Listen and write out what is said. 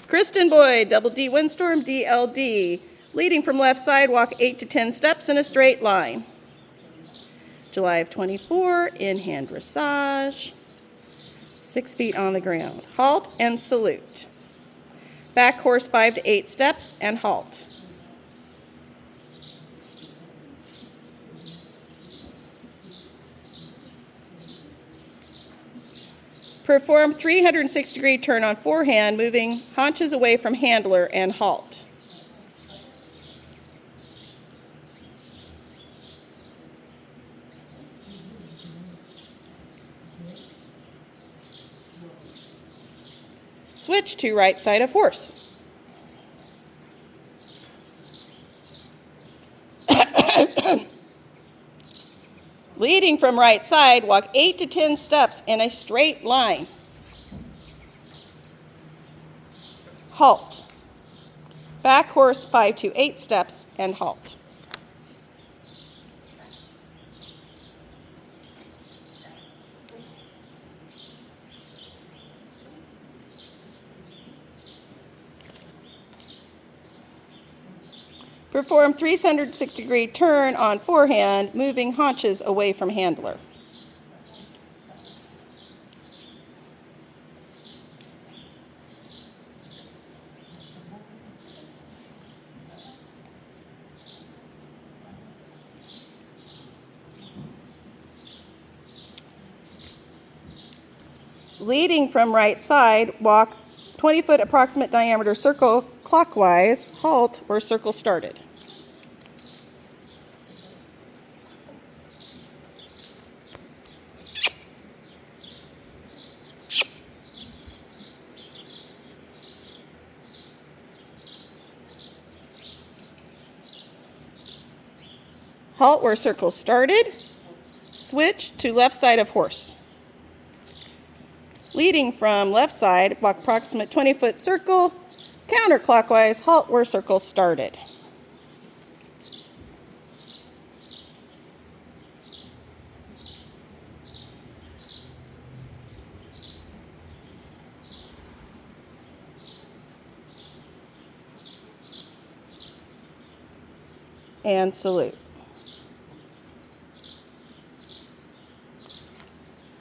Kristen Boyd, double D windstorm, DLD. Leading from left side, walk 8 to 10 steps in a straight line. July of 24, in-hand dressage. 6 feet on the ground. Halt and salute. Back horse 5 to 8 steps and halt. Perform 360-degree turn on forehand, moving haunches away from handler and halt. Switch to right side of horse. Leading from right side, walk 8 to 10 steps in a straight line. Halt. Back horse 5 to 8 steps and halt. Perform 360-degree turn on forehand, moving haunches away from handler. Leading from right side, walk 20-foot approximate diameter circle clockwise, halt where circle started. Halt where circle started. Switch to left side of horse. Leading from left side, walk approximate 20-foot circle, counterclockwise, halt where circle started. And salute.